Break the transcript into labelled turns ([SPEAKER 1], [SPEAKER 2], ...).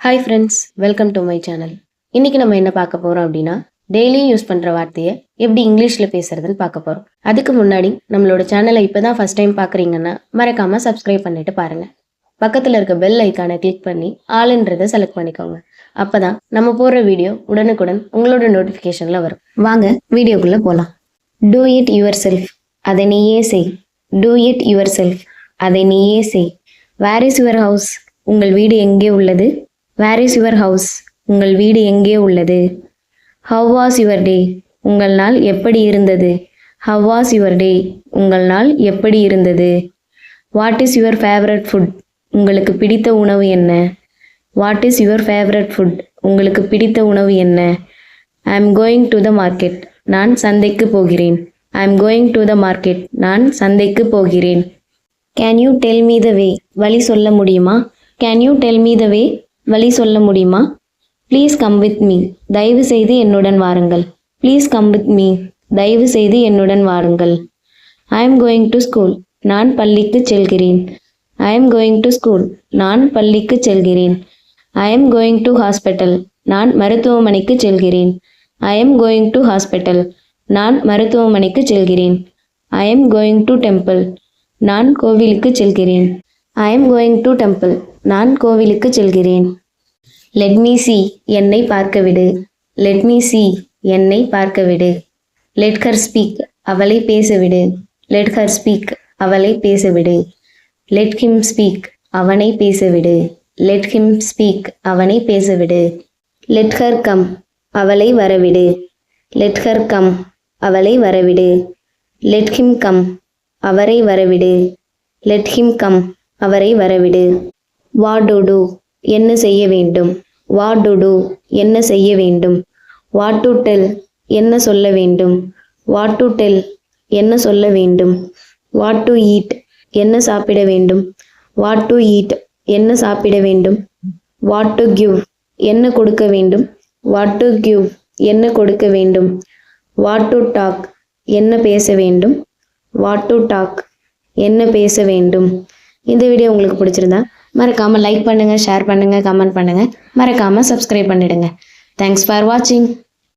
[SPEAKER 1] Hi friends, welcome to my channel. இன்னைக்கு நம்ம என்ன பார்க்க போகிறோம் அப்படின்னா, டெய்லியும் யூஸ் பண்ணுற வார்த்தையை எப்படி இங்கிலீஷில் பேசுறதுன்னு பார்க்க போகிறோம். அதுக்கு முன்னாடி நம்மளோட சேனலை இப்போ தான் ஃபஸ்ட் டைம் பார்க்குறீங்கன்னா மறக்காமல் சப்ஸ்கிரைப் பண்ணிட்டு பாருங்கள். பக்கத்தில் இருக்க பெல் ஐக்கானை கிளிக் பண்ணி ஆளுன்றதை செலக்ட் பண்ணிக்கோங்க. அப்போ தான் நம்ம போடுற வீடியோ உடனுக்குடன் உங்களோட நோட்டிஃபிகேஷனில் வரும். வாங்க வீடியோக்குள்ளே போகலாம். டூ இட் யுவர் செல்ஃப், அதை நீயே செய். டூ இட் யுவர் செல்ஃப், அதை நீயே செய். வேர் இஸ் யுவர் ஹவுஸ், உங்கள் வீடு எங்கே உள்ளது? வேர் இஸ் யுவர் ஹவுஸ், உங்கள் வீடு எங்கே உள்ளது? ஹவ் வாஸ் யுவர் டே, உங்கள் நாள் எப்படி இருந்தது? ஹவ் வாஸ் யுவர் டே, உங்கள் நாள் எப்படி இருந்தது? What is your favourite food, உங்களுக்கு பிடித்த உணவு என்ன? What is your favourite food, உங்களுக்கு பிடித்த உணவு என்ன? I am going to the market, நான் சந்தைக்கு போகிறேன். I am going to the market, நான் சந்தைக்கு போகிறேன். Can you tell me the way, வழி சொல்ல முடியுமா? Can you tell me the way, வழி சொல்ல முடியுமா? ப்ளீஸ் கம் வித் மீ, தயவு செய்து என்னுடன் வாருங்கள். ப்ளீஸ் கம் வித் மீ, தயவு செய்து என்னுடன் வாருங்கள். ஐ எம் கோயிங் டு ஸ்கூல், நான் பள்ளிக்கு செல்கிறேன். ஐ எம் கோயிங் டு ஸ்கூல், நான் பள்ளிக்கு செல்கிறேன். ஐ எம் கோயிங் டு ஹாஸ்பிட்டல், நான் மருத்துவமனைக்கு செல்கிறேன். ஐ எம் கோயிங் டு ஹாஸ்பிட்டல், நான் மருத்துவமனைக்கு செல்கிறேன். ஐ எம் கோயிங் டு டெம்பிள், நான் கோவிலுக்கு செல்கிறேன். ஐ எம் கோயிங் டு டெம்பிள், நான் கோவிலுக்கு செல்கிறேன். லெட் மீ சி, என்னை பார்க்க விடு. லெட் மீ சி, என்னை பார்க்க விடு. லெட் ஹர் ஸ்பீக், அவளை பேச விடு. லெட் ஹர் ஸ்பீக், அவளை பேச விடு. லெட் ஹிம் ஸ்பீக், அவனை பேச விடு. லெட் ஹிம் ஸ்பீக், அவனை பேச விடு. லெட் ஹர் கம், அவளை வரவிடு. லெட் ஹர் கம், அவளை வரவிடு. லெட் ஹிம் கம், அவரை வரவிடு. லெட் ஹிம் கம், அவரை வரவிடு. வாட் டு டூ, என்ன செய்ய வேண்டும்? வாட் டு டூ, என்ன செய்ய வேண்டும்? வாட் டு டெல், என்ன சொல்ல வேண்டும்? வாட் டு டெல், என்ன சொல்ல வேண்டும்? வாட் டு ஈட், என்ன சாப்பிட வேண்டும்? வாட் டு ஈட், என்ன சாப்பிட வேண்டும்? வாட் டு கிவ், என்ன கொடுக்க வேண்டும்? வாட் டு கிவ், என்ன கொடுக்க வேண்டும்? வாட் டு டாக், என்ன பேச வேண்டும்? வாட் டு டாக், என்ன பேச வேண்டும்? இந்த வீடியோ உங்களுக்கு பிடிச்சிருந்தா மறக்காமல் லைக் பண்ணுங்கள், ஷேர் பண்ணுங்கள், கமெண்ட் பண்ணுங்கள். மறக்காமல் சப்ஸ்கிரைப் பண்ணிடுங்க. தேங்க்ஸ் ஃபார் வாட்சிங்.